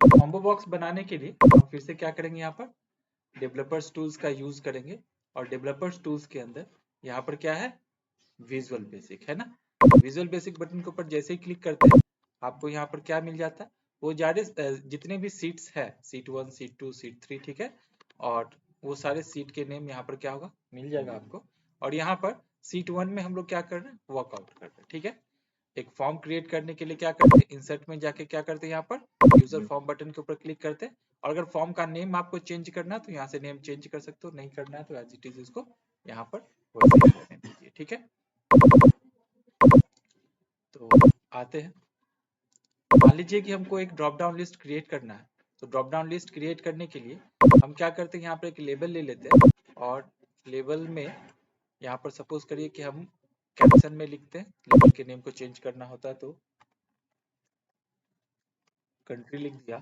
Combo box बनाने के लिए हम फिर से क्या करेंगे, यहाँ पर डेवलपर्स टूल्स का यूज करेंगे और डेवलपर्स टूल्स के अंदर यहाँ पर क्या है, विजुअल बेसिक है ना। विजुअल बेसिक बटन के ऊपर जैसे ही क्लिक करते हैं आपको यहाँ पर क्या मिल जाता है, वो जितने भी सीट्स है, सीट 1 सीट 2 सीट 3, ठीक है, और वो सारे सीट के नेम यहाँ पर क्या होगा, मिल जाएगा आपको। और यहाँ पर सीट 1 में हम लोग क्या कर रहे हैं, वर्कआउट कर रहे हैं, ठीक है। एक फॉर्म क्रिएट करने के लिए क्या करते हैं, इंसर्ट में जाके क्या करते हैं, यहाँ पर यूजर फॉर्म बटन के ऊपर क्लिक करते हैं। और अगर फॉर्म का नेम आपको चेंज करना है तो यहाँ से नेम चेंज कर सकते हो, नहीं करना है तो एज इट इज इसको यहाँ पर वैसे ही रहने दीजिए, ठीक है। तो आते हैं, मान लीजिए कि हमको एक ड्रॉप डाउन लिस्ट क्रिएट करना है। तो ड्रॉप डाउन लिस्ट क्रिएट करने के लिए हम क्या करते हैं, यहाँ पर एक लेबल ले लेते हैं और लेबल में यहाँ पर सपोज करिए कि हम कैप्शन में लिखते हैं, लेबल के नेम को चेंज करना होता है तो कंट्री लिख दिया,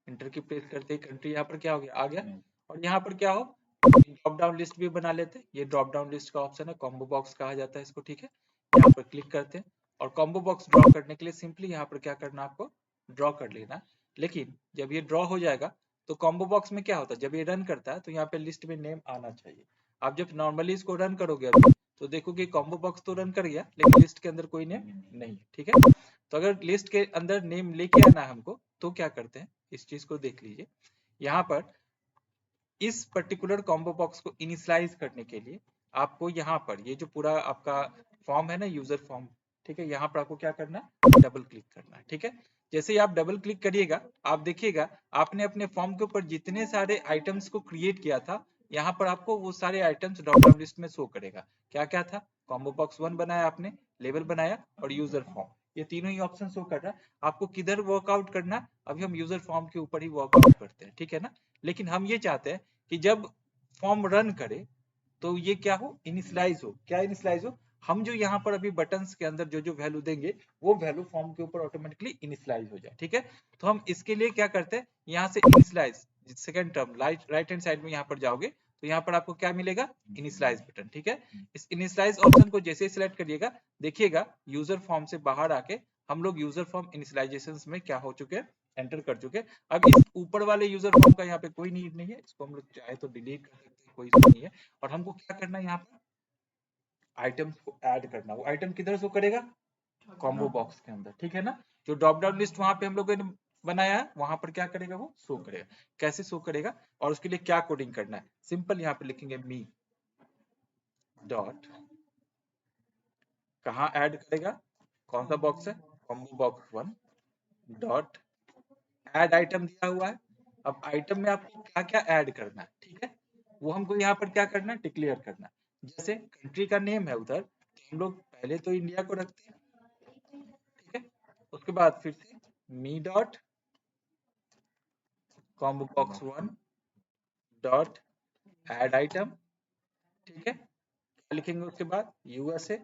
इंटर की प्रेस करते ही कंट्री यहाँ पर क्या हो गया, आ गया। और यहाँ पर क्या हो, ड्रॉप डाउन लिस्ट भी बना लेते हैं। ये ड्रॉप डाउन लिस्ट का ऑप्शन है, कॉम्बो बॉक्स कहा जाता है इसको, ठीक है। यहाँ पर क्लिक करते हैं और कॉम्बो बॉक्स ड्रॉ करने के लिए सिंपली यहाँ पर क्या करना, आपको ड्रॉ कर लेना। लेकिन जब ये ड्रॉ हो जाएगा तो कॉम्बो बॉक्स में क्या होता है, जब ये रन करता है तो यहाँ पे लिस्ट में नेम आना चाहिए। आप जब नॉर्मली इसको रन करोगे अभी तो देखोगे कॉम्बो बॉक्स तो रन कर गया लेकिन लिस्ट के अंदर कोई नेम नहीं है, ठीक है। तो अगर लिस्ट के अंदर नेम लेके आना है हमको तो क्या करते हैं, इस चीज को देख लीजिए। यहाँ पर इस पर्टिकुलर कॉम्बो बॉक्स को इनिशियलाइज करने के लिए आपको यहाँ पर ये जो पूरा आपका फॉर्म है ना, यूजर फॉर्म, ठीक है, यहाँ पर आपको क्या करना है, डबल क्लिक करना है, ठीक है। जैसे ही आप डबल क्लिक करिएगा आप देखिएगा आपने अपने फॉर्म के ऊपर जितने सारे आइटम्स को क्रिएट किया था यहाँ पर आपको वो सारे आइटम्स ड्रॉप डाउन लिस्ट में शो करेगा। क्या क्या था, कॉम्बो बॉक्स 1 बनाया आपने, लेबल बनाया और यूजर फॉर्म, ये तीनों ही ऑप्शन शो कर रहा है। आपको किधर वर्कआउट करना, अभी हम यूजर फॉर्म के ऊपर ही वर्कआउट करते हैं, ठीक है ना। लेकिन हम ये चाहते हैं कि जब फॉर्म रन करे तो ये क्या हो, इनिशियलाइज हो। क्या इनिशियलाइज हो, हम जो यहाँ पर अभी बटन्स के अंदर जो जो वैल्यू देंगे वो वैल्यू फॉर्म के ऊपर ऑटोमेटिकली इनिशियलाइज हो जाए, ठीक है। तो हम इसके लिए क्या करते हैं, यहाँ से initialise second term right hand side में यहाँ पर जाओगे तो यहाँ पर आपको क्या मिलेगा, इनिशियलाइज बटन, ठीक है। इस इनिशियलाइज ऑप्शन को जैसे ही सिलेक्ट करिएगा देखिएगा यूजर फॉर्म से बाहर आके हम लोग यूजर फॉर्म इनिशियलाइजेशन में क्या हो चुके हैं, एंटर कर चुके हैं। अब इस ऊपर वाले यूजर फॉर्म का यहाँ पे कोई नीड नहीं है, इसको हम लोग चाहे तो डिलीट कर सकते हैं, कोई इशू नहीं है। और हमको क्या करना है, यहाँ पर आइटम्स को ऐड करना। वो आइटम किधर शो करेगा, कॉम्बो बॉक्स के अंदर, ठीक है ना। जो ड्रॉप डाउन लिस्ट वहां पे हम लोगों ने बनाया है वहां पर क्या करेगा, वो शो करेगा। कैसे शो करेगा और उसके लिए क्या कोडिंग करना है, सिंपल यहाँ पे लिखेंगे मी डॉट, कहाँ ऐड करेगा, कौन सा बॉक्स है, combo box 1 dot add item दिया हुआ है। अब आइटम में आपको क्या क्या ऐड करना है, ठीक है, वो हमको यहाँ पर क्या करना है, डिक्लेयर करना है। जैसे कंट्री का नेम है उधर तो हम लोग पहले तो इंडिया को रखते हैं, ठीक है। उसके बाद फिर से me dot combo box 1 dot add item, ठीक है। क्या लिखेंगे उसके बाद, यूएसए।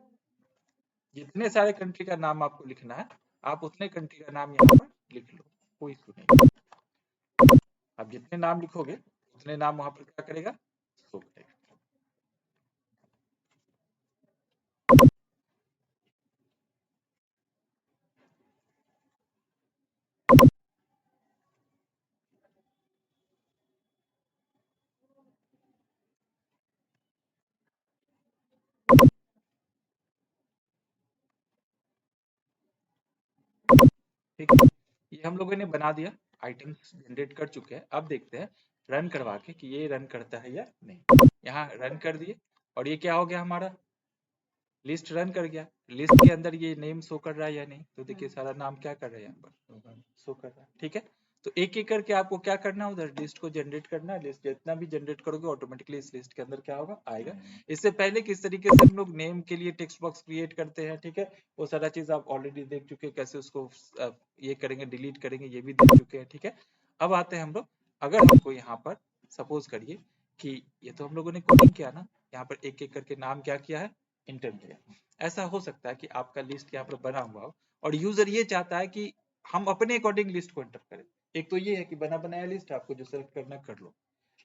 जितने सारे कंट्री का नाम आपको लिखना है आप उतने कंट्री का नाम यहाँ पर लिख लो, कोई इशू नहीं। आप जितने नाम लिखोगे उतने नाम वहां पर क्या करेगा, शो करेगा। ठीक है, ये हम लोगों ने बना दिया, आइटम्स जनरेट कर चुके हैं। अब देखते हैं रन करवा के कि ये रन करता है या नहीं। यहाँ रन कर दिए और ये क्या हो गया, हमारा लिस्ट रन कर गया। लिस्ट के अंदर ये नेम शो कर रहा है या नहीं, तो देखिए सारा नाम क्या कर रहा है, यहाँ पर शो कर रहा है, ठीक है। तो एक एक करके आपको क्या करना है, उधर लिस्ट को जनरेट करना है। लिस्ट जितना भी जनरेट करोगे ऑटोमेटिकली इस लिस्ट के अंदर क्या होगा, आएगा। इससे पहले किस तरीके से हम लोग नेम के लिए टेक्स्ट बॉक्स क्रिएट करते हैं, ठीक है, वो सारा चीज आप ऑलरेडी देख चुके हैं, कैसे उसको ये करेंगे, डिलीट करेंगे, ये भी देख चुके हैं, ठीक है। अब आते हैं हम लोग, अगर हमको यहाँ पर सपोज करिए कि ये तो हम लोगों ने कोडिंग किया ना, यहाँ पर एक एक करके नाम क्या किया है, इंटर किया। ऐसा हो सकता है कि आपका लिस्ट यहाँ पर बना हुआ हो और यूजर ये चाहता है कि हम अपने अकॉर्डिंग लिस्ट को एंटर करें। एक तो ये है कि बना बनाया लिस्ट आपको जो सेलेक्ट करना कर लो,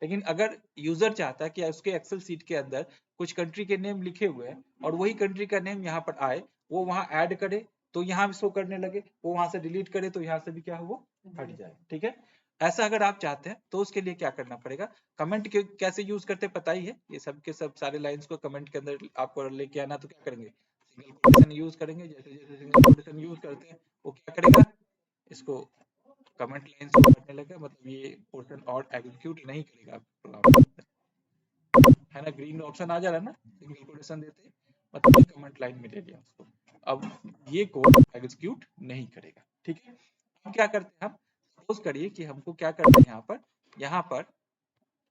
लेकिन अगर यूजर चाहता है कि उसके एक्सेल सीट के अंदर कुछ कंट्री के नेम लिखे हुए हैं और वही कंट्री का नेम यहाँ पर आए, वो वहां ऐड करे तो यहाँ भी शो करने लगे, वो वहां से डिलीट करे तो यहाँ से भी क्या हो वो हट जाए। ठीक है, ऐसा अगर आप चाहते हैं तो उसके लिए क्या करना पड़ेगा, कमेंट के कैसे यूज करते हैं पता ही है, ये सब के सब सारे लाइंस को कमेंट के अंदर आपको लेके आना, तो क्या करेंगे, सिंगल कोटेशन यूज करेंगे। जैसे जैसे सिंगल कोटेशन यूज करते हैं वो क्या करेगा, इसको कमेंट लाइन शो करने लगेगा, मतलब ये पोर्शन और एग्जीक्यूट नहीं करेगा प्रोग्राम, है ना, ग्रीन ऑप्शन आ जा रहा है ना सिंगल कोटेशन देते हैं, मतलब ये कमेंट लाइन में ले लिया उसको, अब ये कोड एग्जीक्यूट नहीं करेगा। ठीक है, हम क्या करते हैं, हम सपोज करिए कि हमको क्या करते हैं, यहाँ पर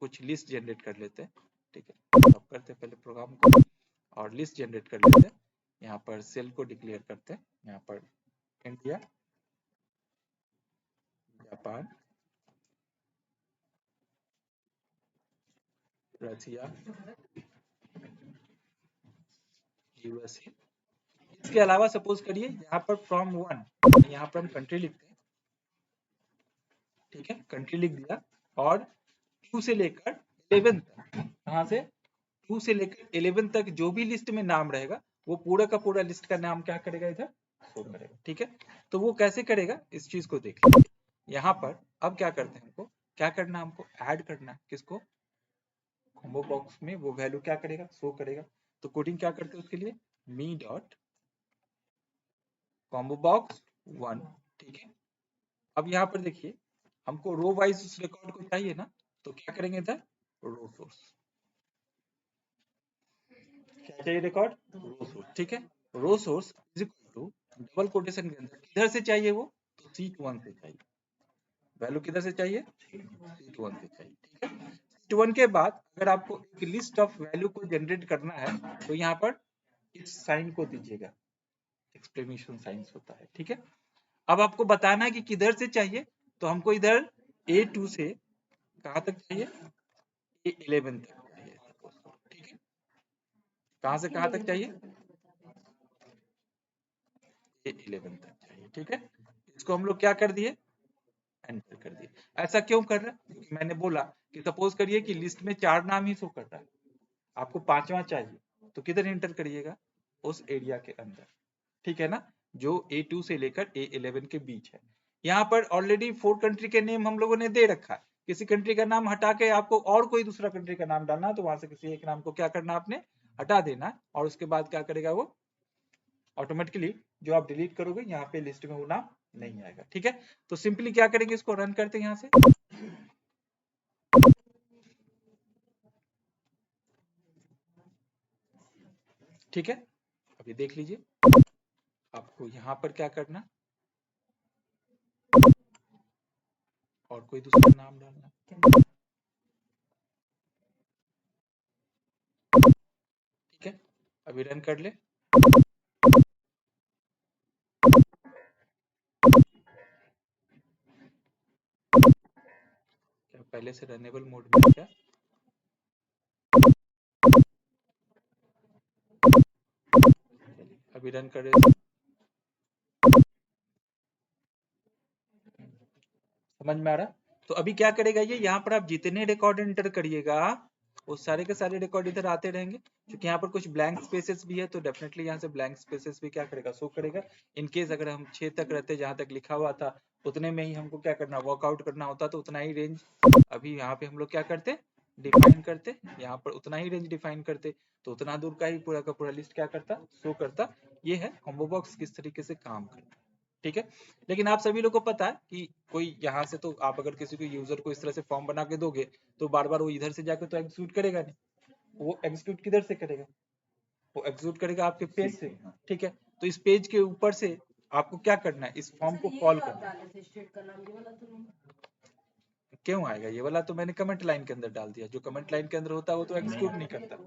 कुछ लिस्ट जनरेट कर लेते हैं। ठीक है, अब करते हैं पहले प्रोग्राम को और लिस्ट जनरेट कर लेते हैं। यहाँ पर सेल को डिक्लेयर करते हैं, यहाँ पर इंडिया, जापान, रसिया, यूएसए। इसके अलावा सपोज करिए यहाँ पर फ्रॉम 1, यहाँ पर हम कंट्री लिखते हैं। ठीक है, कंट्री लिख दिया और 2 से लेकर 11 तक, कहाँ से 2 से लेकर 11 तक जो भी लिस्ट में नाम रहेगा वो पूरा का पूरा लिस्ट का नाम क्या करेगा, इधर शो करेगा। ठीक है, तो वो कैसे करेगा इस चीज को देख लीजिए। यहाँ पर अब क्या करते हैं, हमको क्या करना, हमको ऐड करना है किसको, कॉम्बो बॉक्स में वो वैल्यू क्या करेगा, शो करेगा। तो कोडिंग क्या करते हैं उसके लिए, मी डॉट कॉम्बो बॉक्स 1। ठीक है, अब यहाँ पर देखिए हमको रो वाइज उस रिकॉर्ड को चाहिए ना, तो क्या करेंगे इधर, रो सोर्स, क्या चाहिए रिकॉर्ड, रो सोर्स। ठीक है, row source is equal to double quotation के अंदर किधर से चाहिए वो, तो सीट 1 से चाहिए, वैल्यू किधर से चाहिए, सीट 1 से चाहिए। ठीक है, सीट 1 के बाद अगर आपको एक लिस्ट ऑफ वैल्यू को जनरेट करना है तो यहाँ पर इस साइन को दीजिएगा, एक्सक्लेमेशन साइंस होता है। ठीक है, अब आपको बताना है कि किधर से चाहिए, तो हमको इधर A2 से कहाँ तक चाहिए, A11 तक चाहिए। ठीक है, कहाँ से कहाँ तक चाहिए, A11 तक चाहिए। ठीक है, इसको हम लोग क्या कर दिए, एंटर कर दिए। ऐसा क्यों कर रहे हैं, क्योंकि मैंने बोला कि सपोज करिए कि लिस्ट में 4 नाम ही शो करता है, आपको 5वां चाहिए तो किधर एंटर करिएगा, उस एरिया के अंदर। ठीक है ना, जो A2 से लेकर A11 के बीच है। यहाँ पर ऑलरेडी 4 कंट्री के नेम हम लोगों ने दे रखा है, किसी कंट्री का नाम हटा के आपको और कोई दूसरा कंट्री का नाम डालना, तो वहां से किसी एक नाम को क्या करना, आपने हटा देना, और उसके बाद क्या करेगा वो ऑटोमेटिकली जो आप डिलीट करोगे यहाँ पे लिस्ट में वो नाम नहीं आएगा। ठीक है, तो सिंपली क्या करेंगे, इसको रन करते हैं यहाँ से। ठीक है, अभी देख लीजिए आपको यहाँ पर क्या करना, और कोई दूसरा नाम डालना। ठीक है, अभी रन कर ले, क्या पहले से रनेबल मोड में है क्या, अभी रन कर रहे, समझ में आ रहा। तो अभी क्या करेगा ये, यहाँ पर आप जितने रिकॉर्ड एंटर करिएगा वो सारे के सारे रिकॉर्ड इधर आते रहेंगे, क्योंकि यहाँ पर कुछ ब्लैंक स्पेसेस भी है, तो डेफिनेटली यहाँ से ब्लैंक स्पेसेस भी क्या करेगा, शो करेगा। इन केस अगर हम 6 तक रहते जहां तक लिखा हुआ था उतने में ही हमको क्या करना, वर्कआउट करना होता, तो उतना ही रेंज अभी यहाँ पे हम लोग क्या करते, डिफाइन करते, यहाँ पर उतना ही रेंज डिफाइन करते, तो उतना दूर का ही पूरा का पूरा लिस्ट क्या करता, शो करता। ये है कॉम्बो बॉक्स किस तरीके से काम करता है। ठीक है, लेकिन आप सभी लोग को पता है कि कोई यहाँ से, तो आप अगर किसी को यूजर को इस तरह से फॉर्म बना के दोगे तो बार बार वो इधर से जाकर तो एग्जीक्यूट करेगा नहीं, वो एग्जीक्यूट किधर से करेगा, वो एग्जीक्यूट करेगा आपके पेज से। ठीक है, तो इस पेज के ऊपर से आपको क्या करना है, इस फॉर्म को कॉल करना है। क्यों आएगा ये वाला, तो मैंने कमेंट लाइन के अंदर डाल दिया, जो कमेंट लाइन के अंदर होता है वो तो एग्जीक्यूट नहीं करता।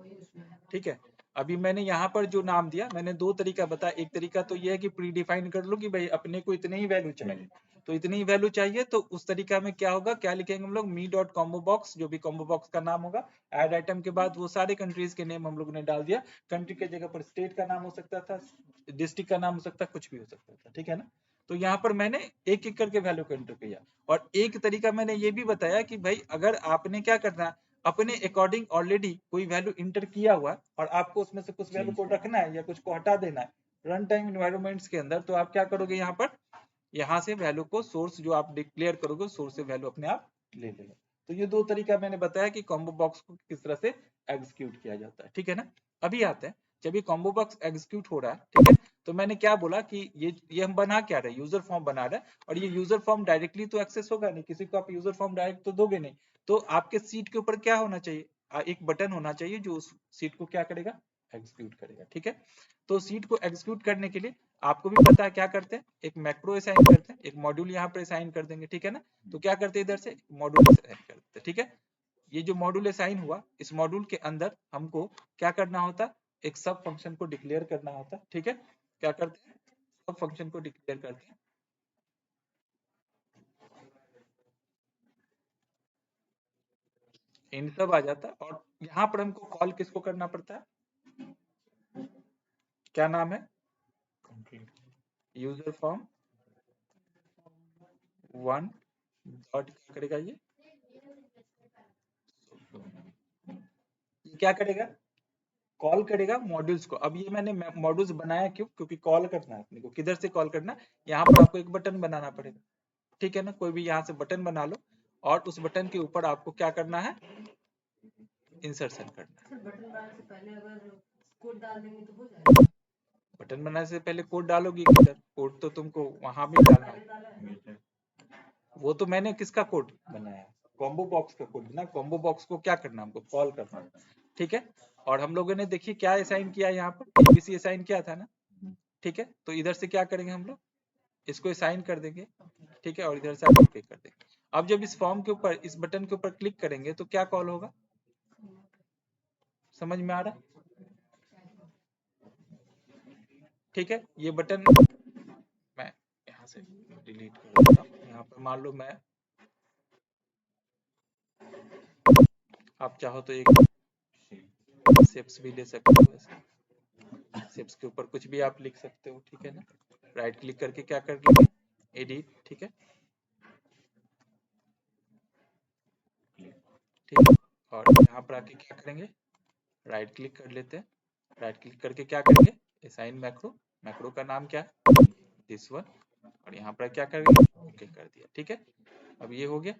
ठीक है, अभी मैंने यहाँ पर जो नाम दिया, मैंने 2 तरीका बताया। एक तरीका तो ये है कि प्री डिफाइन कर लो कि भाई अपने को इतने ही वैल्यू चाहिए, तो इतनी ही वैल्यू चाहिए, तो उस तरीका में क्या होगा, क्या लिखेंगे हम लोग, मी डॉट कॉम्बो बॉक्स, जो भी कॉम्बो बॉक्स का नाम होगा, ऐड आइटम के बाद वो सारे कंट्रीज के नेम हम लोग ने डाल दिया। कंट्री के जगह पर स्टेट का नाम हो सकता था, डिस्ट्रिक्ट का नाम हो सकता, कुछ भी हो सकता था। ठीक है ना, तो यहाँ पर मैंने एक एक करके वैल्यू को एंटर किया। और एक तरीका मैंने ये भी बताया कि भाई अगर आपने क्या करना है, अपने अकॉर्डिंग ऑलरेडी कोई वैल्यू इंटर किया हुआ और आपको उसमें से कुछ वैल्यू को रखना है या कुछ को हटा देना है, रन टाइम इन्वायरमेंट्स के अंदर, तो आप क्या करोगे यहाँ पर, यहाँ से वैल्यू को सोर्स जो आप डिक्लेयर करोगे सोर्स से वैल्यू अपने आप ले लेगा। तो ये दो तरीका मैंने बताया कि कॉम्बो बॉक्स को किस तरह से एग्जीक्यूट किया जाता है, ठीक है ना। अभी आते हैं, जब ये कॉम्बो बॉक्स एग्जीक्यूट हो रहा है, ठीक है, तो मैंने क्या बोला कि ये हम बना क्या रहे, यूजर फॉर्म बना रहे हैं, और ये यूजर फॉर्म डायरेक्टली तो एक्सेस होगा नहीं, किसी को आप यूजर फॉर्म डायरेक्ट तो दोगे नहीं, तो आपके सीट के ऊपर क्या होना चाहिए, एक बटन होना चाहिए जो उस सीट को क्या करेगा, एग्जीक्यूट करेगा, ठीक है। तो सीट को एग्जीक्यूट करने के लिए आपको भी पता है क्या करते हैं, एक मैक्रो असाइन करते हैं, एक मॉड्यूल यहाँ पर असाइन कर देंगे, ठीक है ना। तो क्या करते हैं, इधर से मॉड्यूल असाइन करते हैं, ठीक है। ये जो मॉड्यूल असाइन हुआ, इस मॉड्यूल के अंदर हमको क्या करना होता है, एक सब फंक्शन को डिक्लेयर करना होता है, ठीक है। क्या करते हैं, सब फंक्शन को डिक्लेयर करते हैं, इन सब आ जाता है, और यहाँ पर हमको कॉल किसको करना पड़ता है, क्या नाम है, यूजर फॉर्म वन डॉट क्या करेगा, ये क्या करेगा, कॉल करेगा मॉड्यूल्स को। अब ये मैंने मॉड्यूल्स बनाया क्यों, क्योंकि कॉल करना है अपने को, किधर से कॉल करना है, यहाँ पर आपको एक बटन बनाना पड़ेगा, ठीक है ना। कोई भी यहाँ से बटन बना लो, और उस बटन के ऊपर आपको क्या करना है, इंसर्शन करना है। बटन बनाने से पहले अगर कोड डाल देंगे तो हो जाएगा, बटन बनाने से पहले कोड डालोगी किधर, कोड तो तुमको वहां भी डालना है, वो तो मैंने किसका कोड बनाया, कॉम्बो बॉक्स का कोड ना, कॉम्बो बॉक्स को क्या करना, हमको कॉल करना, ठीक है। और हम लोगों ने देखिए क्या असाइन किया, यहाँ पर एबीसी असाइन किया था ना, ठीक है। तो इधर से क्या करेंगे हम लोग, इसको असाइन कर देंगे, ठीक है, और इधर से आप ओके कर देंगे। अब जब इस फॉर्म के ऊपर, इस बटन के ऊपर क्लिक करेंगे तो क्या कॉल होगा, समझ में आ रहा, ठीक है। ये बटन मैं यहाँ से डिलीट कर देता हूँ, यहाँ पर मान लो मैं, आप चाहो तो एक शेप्स भी ले सकते हो, ऐसे शेप्स के ऊपर कुछ भी आप लिख सकते हो, ठीक है ना। राइट क्लिक करके क्या कर लेंगे, एडिट, ठीक है, ठीक है। और यहाँ पर आके क्या करेंगे, राइट क्लिक कर लेते हैं, राइट क्लिक करके क्या करेंगे, असाइन मैक्रो, मैक्रो का नाम क्या है, दिस वन, और यहाँ पर क्या करेंगे, ओके कर दिया, ठीक है। अब ये हो गया,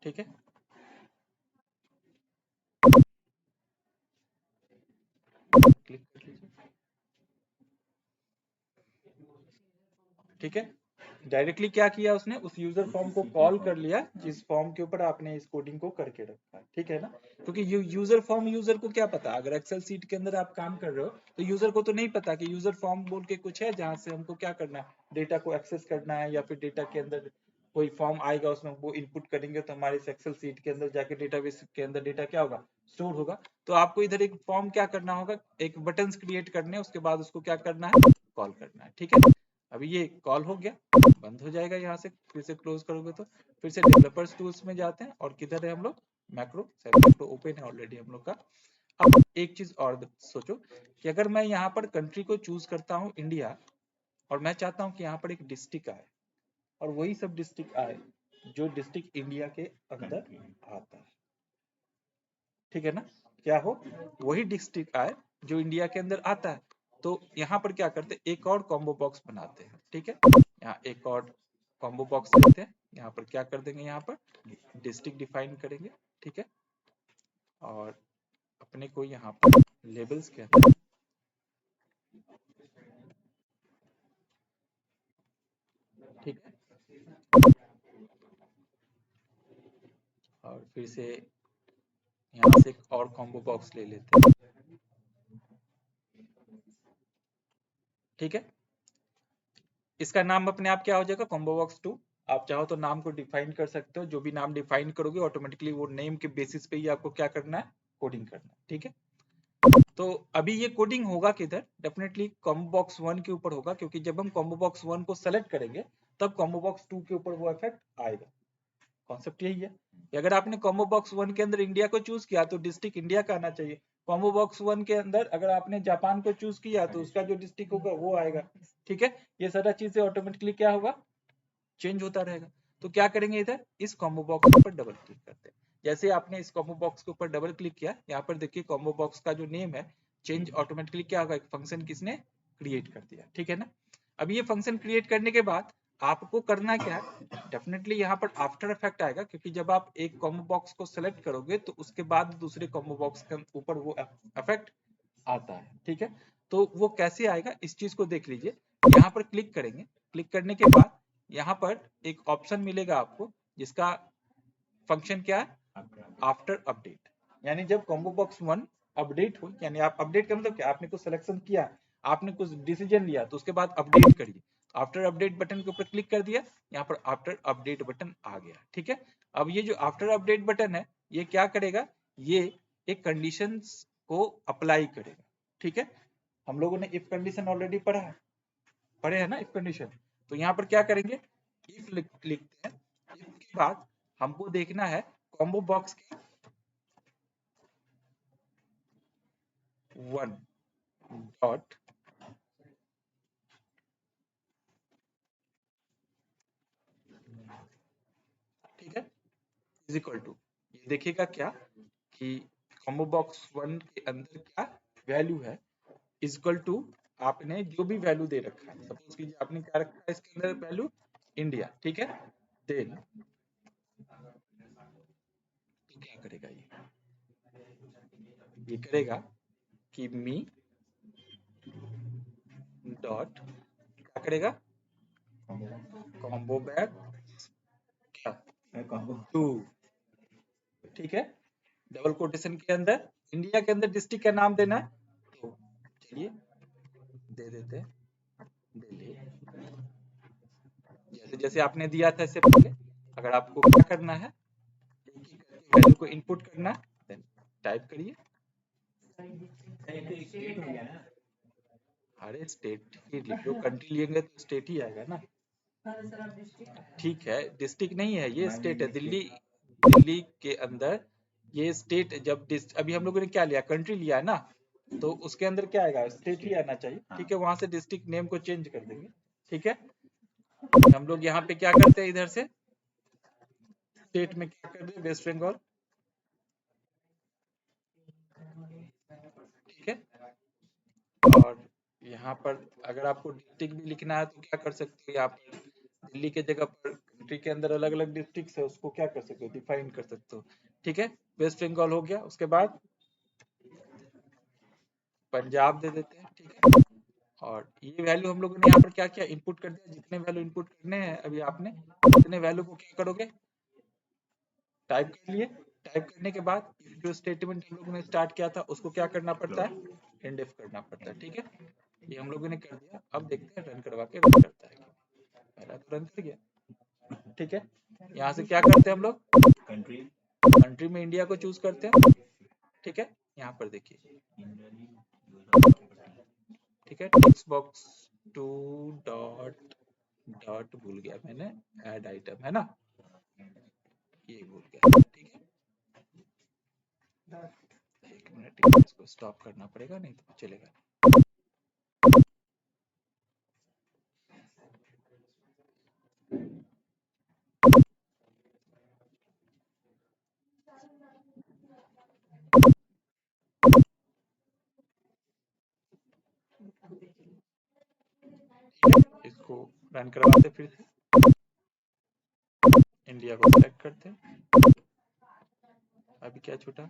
ठीक है। क्लिक कर लीजिए, ठीक है। डायरेक्टली क्या किया उसने, उस यूजर फॉर्म को कॉल कर लिया जिस फॉर्म के ऊपर आपने इस कोडिंग को करके रखा है, ठीक है ना। क्योंकि यूजर फॉर्म, यूजर को क्या पता, अगर एक्सेल सीट के अंदर आप काम कर रहे हो तो यूजर को तो नहीं पता कि यूजर फॉर्म बोल के कुछ है जहां से हमको क्या करना है, डेटा को एक्सेस करना है, या फिर डेटा के अंदर कोई फॉर्म आएगा उसमें वो इनपुट करेंगे तो हमारे एक्सेल सीट के अंदर जाके डेटाबेस के अंदर डेटा क्या होगा, स्टोर होगा। तो आपको इधर एक फॉर्म क्या करना होगा, एक बटन क्रिएट करने, उसके बाद उसको क्या करना है, कॉल करना है, ठीक है। अभी ये कॉल हो गया, बंद हो जाएगा, यहाँ से फिर से क्लोज करोगे तो फिर से डेवलपर्स टूल्स में जाते हैं, और किधर है हम लोग, मैक्रो, मैक्रो ओपन है ऑलरेडी हम लोग का। अब एक चीज और सोचो कि अगर मैं यहाँ पर कंट्री को चूज करता हूँ इंडिया, और मैं चाहता हूँ कि यहाँ पर एक डिस्ट्रिक्ट आए, और वही सब डिस्ट्रिक्ट आए जो डिस्ट्रिक्ट इंडिया के अंदर आता है, ठीक है ना, क्या हो, वही डिस्ट्रिक्ट आए जो इंडिया के अंदर आता है। तो यहाँ पर क्या करते हैं, एक और कॉम्बो बॉक्स बनाते हैं, ठीक है। यहाँ एक और कॉम्बो बॉक्स लेते हैं, यहाँ पर क्या कर देंगे, यहाँ पर डिस्ट्रिक्ट डिफाइन करेंगे, ठीक है। और अपने को यहाँ पर लेबल्स के अंदर, ठीक है, और फिर से यहाँ से एक और कॉम्बो बॉक्स ले लेते हैं, ठीक है। इसका नाम अपने आप क्या हो जाएगा, कॉम्बो बॉक्स 2। आप चाहो तो नाम को डिफाइन कर सकते हो, जो भी नाम डिफाइन करोगे ऑटोमेटिकली वो नेम के बेसिस पे ही आपको क्या करना है, कोडिंग करना है, ठीक है। तो अभी ये कोडिंग होगा किधर, डेफिनेटली कॉम्बो बॉक्स 1 के ऊपर होगा, क्योंकि जब हम कॉम्बो बॉक्स 1 को सेलेक्ट करेंगे तब कॉम्बो बॉक्स 2 के ऊपर वो इफेक्ट आएगा। कॉन्सेप्ट यही है कि अगर आपने कॉम्बो बॉक्स 1 के अंदर इंडिया को चूज किया तो डिस्ट्रिक्ट इंडिया का आना चाहिए। कॉम्बो बॉक्स 1 के अंदर अगर आपने जापान को चूज किया तो उसका जो डिस्ट्रिक्ट होगा वो आएगा, ठीक है। ये सारा चीजें ऑटोमेटिकली क्या होगा, चेंज होता रहेगा। तो क्या करेंगे, इधर इस कॉम्बो बॉक्स के ऊपर डबल क्लिक करते हैं। जैसे आपने इस कॉम्बो बॉक्स के ऊपर डबल क्लिक किया, यहाँ पर देखिए कॉम्बो बॉक्स का जो नेम है चेंज ऑटोमेटिकली क्या होगा, एक फंक्शन किसने क्रिएट कर दिया, ठीक है ना। अब ये फंक्शन क्रिएट करने के बाद आपको करना क्या है, डेफिनेटली यहाँ पर आफ्टर इफेक्ट आएगा, क्योंकि जब आप एक कॉम्बो बॉक्स को सेलेक्ट करोगे तो उसके बाद दूसरे कॉम्बो बॉक्स के ऊपर वो इफेक्ट आता है, ठीक है। तो वो कैसे आएगा इस चीज को देख लीजिए। यहाँ पर क्लिक करेंगे, क्लिक करने के बाद यहाँ पर एक ऑप्शन मिलेगा आपको जिसका फंक्शन क्या है, आफ्टर अपडेट। यानी जब कॉम्बो बॉक्स 1 अपडेट हो, यानी आप अपडेट का मतलब क्या, आपने कुछ सिलेक्शन किया, आपने कुछ डिसीजन लिया, तो उसके बाद अपडेट करिए। आफ्टर अपडेट बटन के ऊपर क्लिक कर दिया, यहाँ पर आफ्टर अपडेट बटन आ गया, ठीक है। अब ये जो आफ्टर अपडेट बटन है ये क्या करेगा, ये एक कंडीशन को अप्लाई करेगा, ठीक है। हम लोगों ने इफ कंडीशन ऑलरेडी पढ़े है ना, इफ कंडीशन। तो यहाँ पर क्या करेंगे, इफ लिखते हैं, इफ के बाद हमको देखना है कॉम्बो बॉक्स के 1 डॉट ठीक है इज इक्वल टू, ये देखिएगा क्या कि कॉम्बो बॉक्स 1 के अंदर क्या वैल्यू है, इज इक्वल टू आपने जो भी वैल्यू दे रखा है, सपोज कीजिए आपने क्या रखा है इसके अंदर वैल्यू इंडिया, ठीक है। देन तो क्या करेगा ये करेगा कि मी डॉट क्या करेगा, कॉम्बो बैग क्या टू, ठीक है। डबल कोटेशन के अंदर इंडिया के अंदर डिस्ट्रिक्ट का नाम देना है, तो चलिए दे देते हैं दिल्ली, जैसे जैसे आपने दिया था इससे पहले। अगर आपको क्या करना है, एक एक करके वैल्यू को इनपुट करना है, देन टाइप करिए। अरे स्टेट ही लिख लो, कंट्री लिखेंगे तो स्टेट ही आएगा ना। ठीक है, डिस्ट्रिक्ट नहीं है ये, स्टेट है। दिल्ली, दिल्ली के अंदर ये स्टेट, जब अभी हम लोगों ने क्या लिया, कंट्री लिया है ना, तो उसके अंदर क्या आएगा, स्टेट ही आना चाहिए, ठीक है। वहां से डिस्ट्रिक्ट नेम को चेंज कर देंगे, ठीक है। हम लोग यहाँ पे क्या करते हैं, इधर से स्टेट में क्या कर दे, वेस्ट बंगाल, ठीक है। और यहाँ पर अगर आपको डिस्ट्रिक्ट भी लिखना है तो क्या कर सकते हो, यहाँ पर दिल्ली के जगह पर कंट्री के अंदर अलग अलग डिस्ट्रिक्ट है, उसको क्या कर सकते हो, डिफाइन कर सकते हो, ठीक है। वेस्ट बंगाल हो गया, उसके बाद पंजाब दे देते हैं, ठीक है। और ये वैल्यू हम लोगों ने यहाँ पर क्या किया, इनपुट कर दिया। जितने वैल्यू इनपुट करने हैं अभी आपने, उतने वैल्यू को क्या करोगे, टाइप कर लिए। टाइप करने के बाद जो स्टेटमेंट हम लोगों ने स्टार्ट किया था उसको क्या करना पड़ता है, एंड इफ करना पड़ता है, ठीक है। ये हम लोगों ने कर दिया। अब देखते हैं रन करवा के रन करता है, पहला तो रन कर गया, ठीक है। यहाँ से क्या करते हैं हम लोग, कंट्री में इंडिया को चूज करते हैं, ठीक है। यहाँ पर देखिए, ठीक है, टेक्स्ट बॉक्स 2 डॉट डॉट भूल गया मैंने, ऐड आइटम है ना, ये भूल गया, ठीक है। एक मिनट, इसको स्टॉप करना पड़ेगा नहीं तो चलेगा। इसको रन करवाते, फिर से इंडिया को सेलेक्ट करते। अभी क्या छूटा,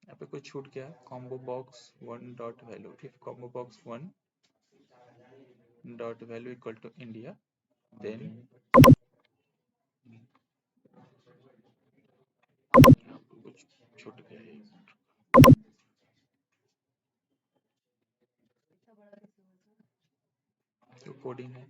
यहाँ पे कुछ छूट गया, combo box 1 dot value, if combo box 1 dot value equal to India, then कुछ छूट गया है, जो कोडिंग है।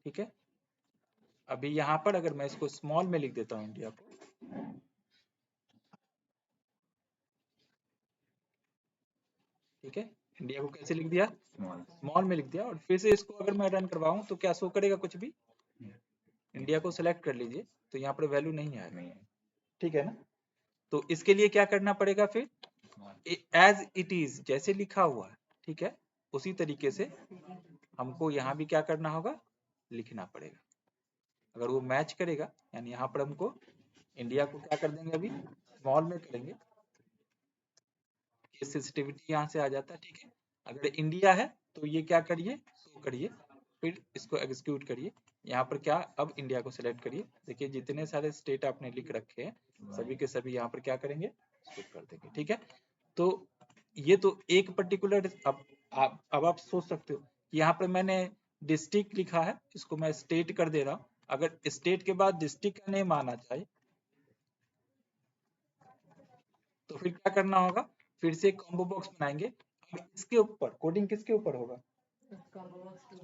ठीक है, अभी यहाँ पर अगर मैं इसको स्मॉल में लिख देता हूँ इंडिया को, ठीक है, इंडिया को कैसे लिख दिया, स्मॉल में लिख दिया। और फिर से इसको अगर मैं रन करवाऊं तो क्या शो करेगा कुछ भी, इंडिया को सिलेक्ट कर लीजिए तो यहाँ पर वैल्यू नहीं आएगा, ठीक है ना। तो इसके लिए क्या करना पड़ेगा, फिर एज इट इज जैसे लिखा हुआ है, ठीक है, उसी तरीके से हमको यहाँ भी क्या करना होगा, लिखना पड़ेगा। अगर वो मैच करेगा, यानी यहाँ पर हमको इंडिया को क्या कर देंगे, अभी स्मॉल में करेंगे, ये सेंसिटिविटी यहाँ से आ जाता है, ठीक है। अगर इंडिया है तो ये क्या करिए, शो करिए, फिर इसको एग्जीक्यूट करिए। यहाँ पर क्या, अब इंडिया को सिलेक्ट करिए, देखिए जितने सारे स्टेट आपने लिख रखे हैं सभी के सभी यहाँ पर क्या करेंगे, शो कर देंगे, ठीक है। तो ये तो एक पर्टिकुलर, अब आप सोच सकते हो कि यहाँ पर मैंने डिस्ट्रिक्ट लिखा है, इसको मैं स्टेट कर दे रहा हूँ। अगर स्टेट के बाद डिस्ट्रिक्ट का नेम आना चाहिए तो फिर क्या करना होगा, फिर से कॉम्बो बॉक्स बनाएंगे। अब इसके ऊपर कोडिंग किसके ऊपर होगा,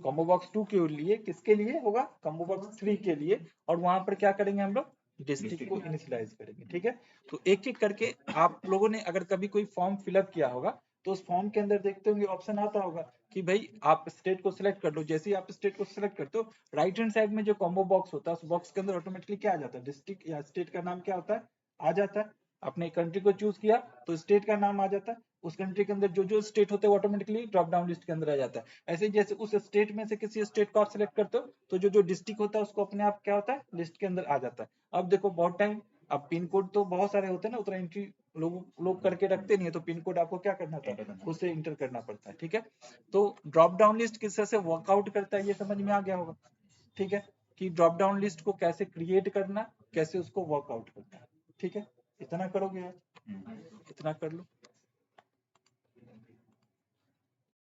कॉम्बो बॉक्स 2 के लिए, किसके लिए होगा, कॉम्बो बॉक्स 3 के लिए, और वहां पर क्या करेंगे हम लोग, डिस्ट्रिक्ट को इनिशियलाइज करेंगे, ठीक है। तो एक एक करके आप लोगों ने अगर कभी कोई फॉर्म फिलअप किया होगा तो उस फॉर्म के अंदर देखते होंगे ऑप्शन आता होगा कि भाई आप स्टेट को सिलेक्ट कर लो। जैसे ही आप स्टेट को सिलेक्ट करते हो, राइट हैंड साइड में जो कॉम्बो बॉक्स होता है उस बॉक्स के अंदर ऑटोमेटिकली क्या आ जाता है, डिस्ट्रिक्ट या स्टेट का नाम क्या होता है, आ जाता है। आपने कंट्री को चूज किया तो स्टेट का नाम आ जाता है, उस कंट्री के अंदर जो जो स्टेट होते हैं ऑटोमेटिकली ड्रॉप डाउन लिस्ट के अंदर आ जाता है। ऐसे जैसे उस स्टेट में से किसी स्टेट को आप सिलेक्ट करते हो तो जो जो डिस्ट्रिक्ट होता है उसको अपने आप क्या होता है, लिस्ट के अंदर आ जाता है। अब देखो बहुत टाइम, अब पिन कोड तो बहुत सारे होते हैं ना, उतना एंट्री लोग करके रखते नहीं है, तो पिन कोड आपको क्या करना था, खुद से इंटर करना पड़ता है, ठीक है। तो ड्रॉप डाउन लिस्ट किस तरह से वर्कआउट करता है ये समझ में आ गया होगा, ठीक है, कि ड्रॉप डाउन लिस्ट को कैसे क्रिएट करना, कैसे उसको वर्कआउट करना है, ठीक है। इतना करोगे यार, इतना कर लो।